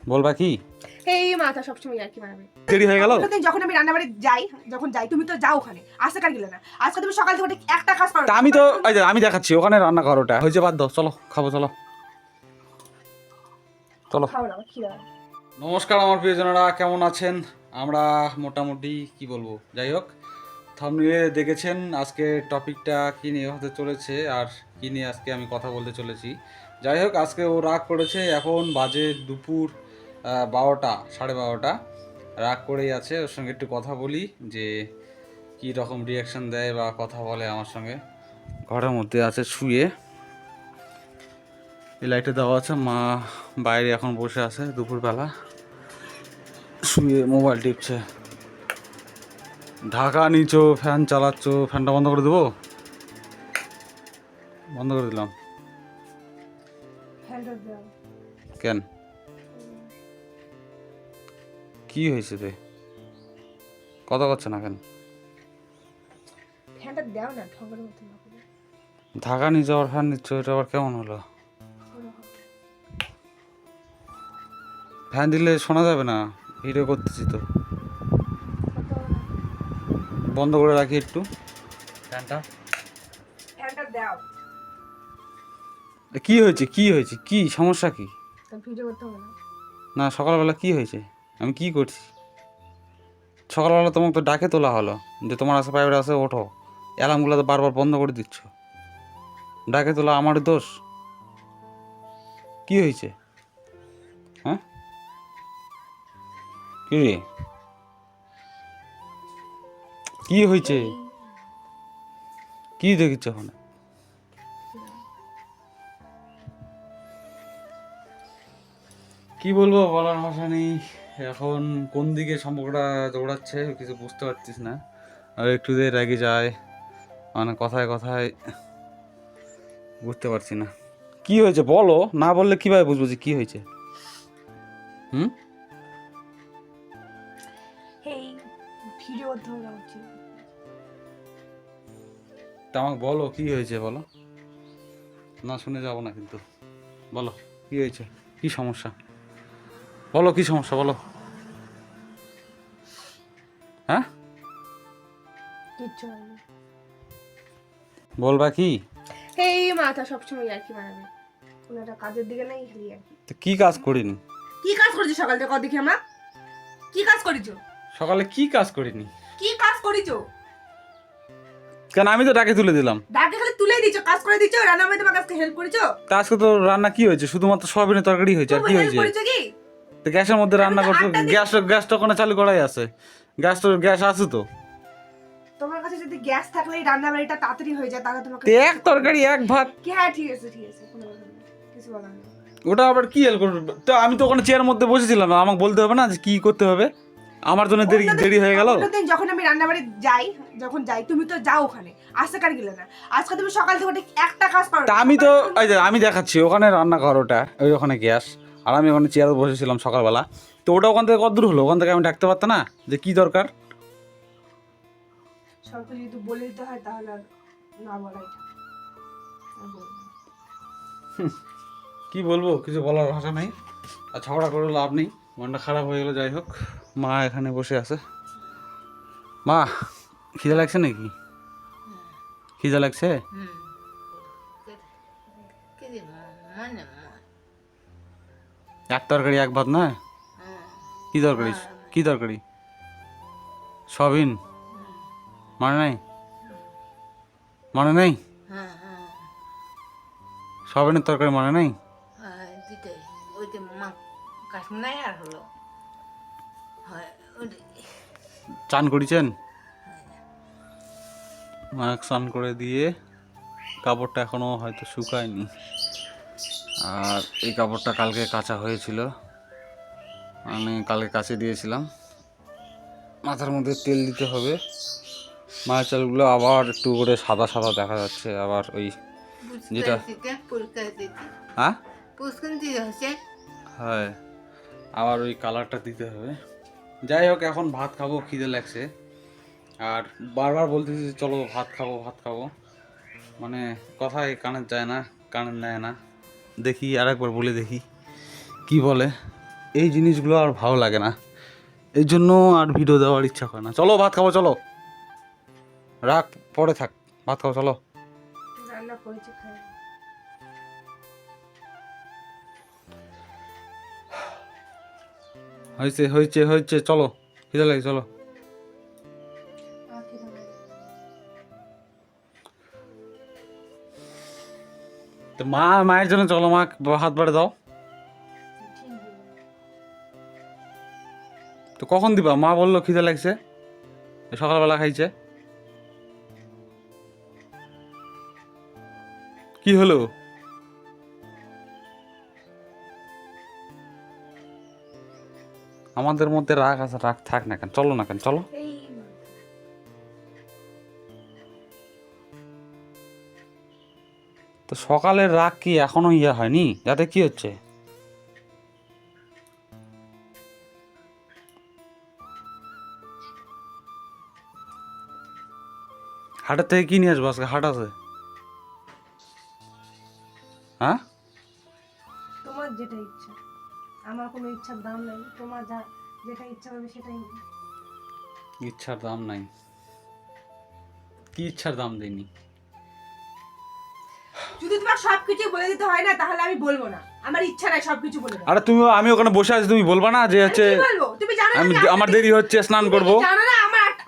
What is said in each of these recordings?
বলবা কি? এই মাথা সবসময় আর কি মারাবে। দেরি হয়ে গেল। প্রতিদিন যখন আমি রান্নাবাড়ি যাই, তুমি তো যাও ওখানে। আজকে কার গেলে না? আজকে তুমি সকাল থেকে একটা কাজ করো। তা আমি তো এই যে আমি দেখাচ্ছি ওখানে রান্না ঘর, ওটা হয়েছে, বাদ দাও, চলো খাবো, চলো চলো। খাও না, খিদা। নমস্কার আমার প্রিয়জনেরা, কেমন আছেন? আমরা মোটামুটি কি বলবো, যাই হোক, থাম্বনেইলে দেখেছেন আজকে টপিকটা কী নিয়ে হতে চলেছে আর কী নিয়ে আজকে আমি কথা বলতে চলেছি। যাই হোক, আজকে ও রাগ করেছে, এখন বাজে দুপুর 12টা, 12:30। রাগ করেই আছে, ওর সঙ্গে একটু কথা বলি যে কী রকম রিয়াকশান দেয় বা কথা বলে আমার সঙ্গে। ঘরের মধ্যে আছে শুয়ে, এই লাইটে দেওয়া আছে, মা বাইরে এখন বসে আছে দুপুরবেলা শুয়ে মোবাইল টিপছে। ঢাকা নিচো, ফ্যান চালাচ্ছ, ফ্যানটা বন্ধ করে দেবো? বন্ধ করে দিলাম। কেন, কি হয়েছে রে? কথা করছে না কেন? ফ্যানটা দাও না, ঠগের মতো না করে। ঢাকা নিচে আবার ফ্যান নিচ্ছ, এটা আবার কেমন হলো? ফ্যান দিলে শোনা যাবে না, ভিডিও করতেছি তো। বন্ধ করে রাখি একটু ফ্যানটা। ফ্যানটা দাও। কি হয়েছে, কি হয়েছে, কি সমস্যা কি? ভিডিও করতে হবে না। না, সকালবেলা কি হয়েছে? আমি কি করছি? সকালবেলা তোমাকে তো ডাকে তোলা হলো যে তোমার আছে প্রাইভেট আছে, ওঠো। অ্যালার্মগুলো তো বারবার বন্ধ করে দিচ্ছ। ডাকে তোলা আমার দোষ? কি হয়েছে? হ্যাঁ, কি রে, কি হয়েছে? কি দেখিচ্ছ ওখানে? কি বলবো, বলার ভাষা নেই। এখন কোন দিকে সম্পর্কটা দৌড়াচ্ছে কিছু বুঝতে পারছিস না। আর একটু দিয়ে রেগে যায়, মানে কথায় কথায় বুঝতে পারছি না কি হয়েছে। বলো, না বললে কিভাবে বুঝবো যে কি হয়েছে? হুম, এই ভিডিও করতে হবে না উচিত। তা আমাকে বলো কি হয়েছে, বলো। না শুনে যাবো না কিন্তু, বলো কি হয়েছে, কি সমস্যা, বলো কি সমস্যা, বলো। হ্যাঁ, কিচ্ছু হয়নি। বলবা কি? এই মাথা সবসময় আর কি মারাবে। কোনো একটা কাজের দিকে নাই, খালি আর কি। তো কি কাজ করিনি? কি কাজ করেছো সকাল থেকে? দেখি আমরা কি কাজ করেছো? সকালে কি কাজ করিনি? কি কাজ করেছো? কেন, আমি তো ডাকে তুলে দিলাম। ডাকে খালি তুলে দিছো, কাজ করে দিছো, রান্না বাড়ি তোমার কাছে হেল্প করেছো? তা আজকে তো রান্না কি হয়েছে, শুধুমাত্র সয়াবিনের তরকারি হয়েছে, আর তুমি কি হেল্প হয়েছে? করেছো কি? তো গ্যাসের মধ্যে রান্না তো করছো, আটটা দিন- গ্যাসটা ওখানে চালু করাই আছে, গ্যাস আছে তো। তোমার কাছে যদি গ্যাস থাকলে এই রান্না বাড়িটা তাড়াতাড়ি হয়ে যায়, তাহলে তোমাকে তো এক তরকারি এক ভাত, কি? হ্যাঁ ঠিক আছে, ঠিক আছে, কোনো ব্যাপার না, কিছু বলার নেই। ওটা আবার কি হেল্প করবে? তো আমি তো ওখানে চেয়ারের মধ্যে বসেছিলাম, আমাকে বলতে হবে না যে কি করতে হবে? আমার জন্য দেরি হয়ে গেল। অন্যদিন যখন আমি রান্না বাড়ি যাই, তুমি তো যাও ওখানে। আজকে কার গেলে না? আজকে তুমি সকাল থেকে একটা কাজ করো। তা আমি তো এই যে আমি দেখাচ্ছি ওখানে রান্নাঘর, ওটা ওই ওখানে গ্যাস, আর আমি ওখানে চেয়ারে বসেছিলাম সকালবেলা। তো ওটা ওখান থেকে কত দূর হলো? ওখান থেকে আমি ডাকতে পারতাম না যে কি দরকার? সবকিছু যদি বলে দিতে হয় তাহলে আর না বলাই ঠিক। আর বলবো না। কি বলবো, কিছু বলার ভাষা নেই, আর ঝগড়া করে লাভ নেই, মনটা খারাপ হয়ে গেলো। যাই হোক, মা এখানে বসে আছে। মা, খিদে লাগছে নাকি? খিদে লাগছে? এক তরকারি এক ভাত নয়? কি তরকারি, কি তরকারি? সয়াবিন? মানে নাই, মানে নাই, সয়াবিনের তরকারি মানে নাই? চান করেছেন? মাকে স্নান করে দিয়ে কাপড়টা এখনো হয়তো শুকায়নি, আর এই কাপড়টা কালকে কাচা হয়েছিল, আমি কালকে কাচে দিয়েছিলাম। মাথার মধ্যে তেল দিতে হবে, মায়ের চালগুলো আবার একটু করে সাদা সাদা দেখা যাচ্ছে, আবার ওই যেটা, হ্যাঁ হ্যাঁ, আবার ওই কালারটা দিতে হবে। যাই হোক, এখন ভাত খাবো, খিদে লাগছে, আর বারবার বলতেছি যে চলো ভাত খাবো, ভাত খাবো, মানে কথায় কানে যায় না, কানে নেয় না। দেখি আরেকবার বলে দেখি কি বলে। এই জিনিসগুলো আর ভালো লাগে না, এই জন্য আর ভিডিও দেওয়ার ইচ্ছা করে না। চলো ভাত খাবো, চলো রাখ, পরে থাক, ভাত খাবো চলো। রান্না করেছি খাই। হয়েছে হয়েছে হয়েছে, চলো, খিদে লাগে, চলো। আর খেতে হবে না। তো মায়ের জন্য চলো, মা হাত বাড়ে দাও। ঠিক আছে। তো কখন দিবা? মা বললো খিদে লাগছে, সকালবেলা খাইছে। কি হলো? আমাদের মধ্যে রাগ আছে, রাগ থাক না কেন, চলো না কেন, চলো। এই তো সকালের রাগ কি এখনো ইয়ে হয়নি? যাতে কি হচ্ছে? হাটের থেকে কি নিয়ে আসবো? আজকে হাট আছে। হ্যাঁ, তোমার যেটা ইচ্ছা, আমার কোনো ইচ্ছার দাম নাই, তোমার যা যেটা ইচ্ছা হবে সেটাই হবে। ইচ্ছার দাম নাই? কি ইচ্ছার দাম দেয়নি? যদি তোমার সবকিছু বলে দিতে হয় না তাহলে আমি বলবো না, আমার ইচ্ছা নাই সবকিছু বলে দাও। আরে তুমি, আমি ওখানে বসে আছি, তুমি বলবা না যে আমি হচ্ছে কি বলবো? তুমি জানো না আমি, আমি আমার দেরি হচ্ছে, স্নান তুমি করবো। কি জানো না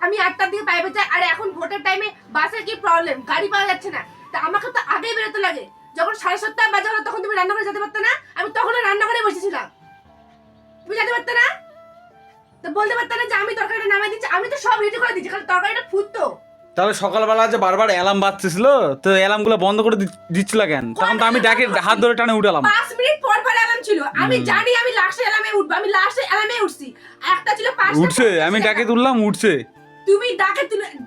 আমি 8টার দিকে পাইবে যাই, আর এখন ভোটের টাইমে বাসের কি প্রবলেম, গাড়ি পাওয়া যাচ্ছে না, তা আমাকে তো আগেই বেরোতে লাগে। যখন 7:30 বাজে হলো তখন তুমি রান্না করে যেতে পারতে না? আমি তখনও রান্নাঘরে বসেছিলাম, তুমি যেতে পারতে না? তো বলতে পারতে না যে আমি তরকারিটা নামাই দিচ্ছি? আমি তো সব রেডি করে দিচ্ছি, খালি তরকারিটা ফুটতো। তাহলে সকালবেলা যে বারবার অ্যালার্ম বাজতেছিল, তো অ্যালার্মগুলো বন্ধ করে দিচ্ছিল কেন? তখন তো আমি ডাকে হাত ধরে টানে উঠালাম। 5 মিনিট পর পর অ্যালার্ম ছিল, আমি জানি আমি লাস্টে অ্যালার্মে উঠবো, আমি লাস্টে অ্যালার্মে উঠছি। একটা ছিল 5টা উঠছে, আমি ডাকে তুললাম, উঠছে।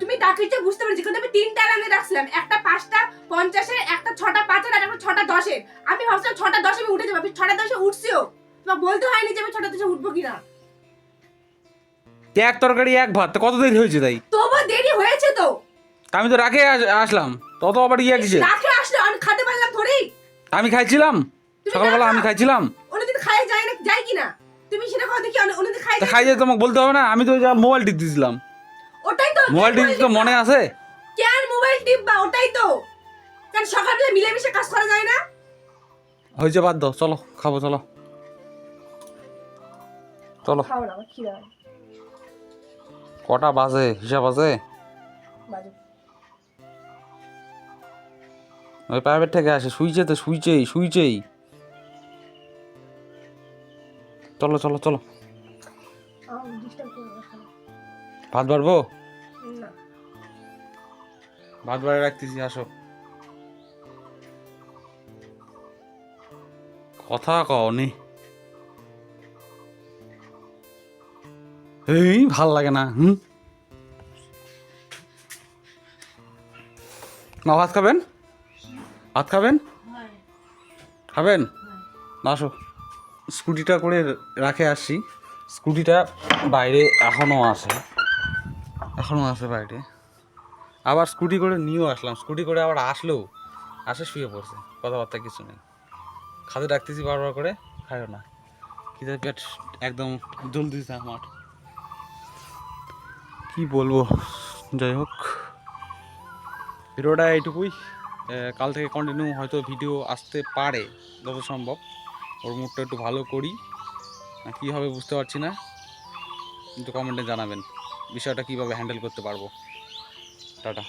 তুমি ডাকিতে বুঝতে পারছি, কিন্তু আমি 3টা অ্যালার্মে রাখছিলাম, একটা 5:50 একটা 6:05 আর একটা 6:10। আমি ভাবছিলাম 6:10 আমি উঠে যাবো, আমি 6:10 উঠছিও, তোমার বলতে হয়নি যে আমি 6:10 উঠবো কিনা। এক তরকারি এক ভাত, তো কত দেরি হয়েছে তাই? তবু দেরি হয়েছে তো, আমি তো রাখে আসলাম, তত আবার ইয়ে কিসে? রাখে আসলে আমি খেতে পারলাম থোড়ি। আমি খাইছিলাম তুমি সকালবেলা, না আমি খাও। খাইছিলাম। অন্যদিন খাই যায় না, যায় কিনা তুমি সেটা কথা দেখি, অন্যদিন খাই তা যায়। খাই যায় তোমাকে বলতে হবে না? আমি তো যা মোবাইল টিপ দিয়েছিলাম, ওটাই তো মোবাইল টিপ তো মনে আছে। কেন মোবাইল টিপবা? ওটাই তো, কারণ সকালবেলা মিলেমিশে কাজ করা যায় না। হয়েছে, বাদ দাও, চলো খাবো, চলো চলো। খাও না, আমার খিদে হয়। কটা বাজে হিসাব আছে? বাজে। ওই প্রাইভেট থেকে আসে, শুইছে তো, শুইছেই। চলো চলো চলো, ডিস্টার্ব করো না, খাও। ভাত বাড়বো, না ভাত বাড়ি রাখতেছি, আসো। কথা কও নি, এই ভাল লাগে না। না, ভাত খাবেন? ভাত খাবেন? খাবেন না, আসো। স্কুটিটা করে রাখে আসছি, স্কুটিটা বাইরে এখনও আছে বাইরে। আবার স্কুটি করে নিয়েও আসলাম, স্কুটি করে আবার আসলেও শুয়ে পড়ছে, কথাবার্তা কিছু নেই। খাতে ডাকতেছি বারবার করে, খায়ও না। খিদে পেট একদম জল দিয়েছে আমার, কি বলবো। যাই হোক, ভিডিওটা এইটুকুই। কাল থেকে কন্টিনিউ হয়তো ভিডিও আসতে পারে যত সম্ভব। ওর মুডটা একটু ভালো করি, কী হবে বুঝতে পারছি না, কিন্তু কমেন্টে জানাবেন বিষয়টা কীভাবে হ্যান্ডেল করতে পারবো। টাটা।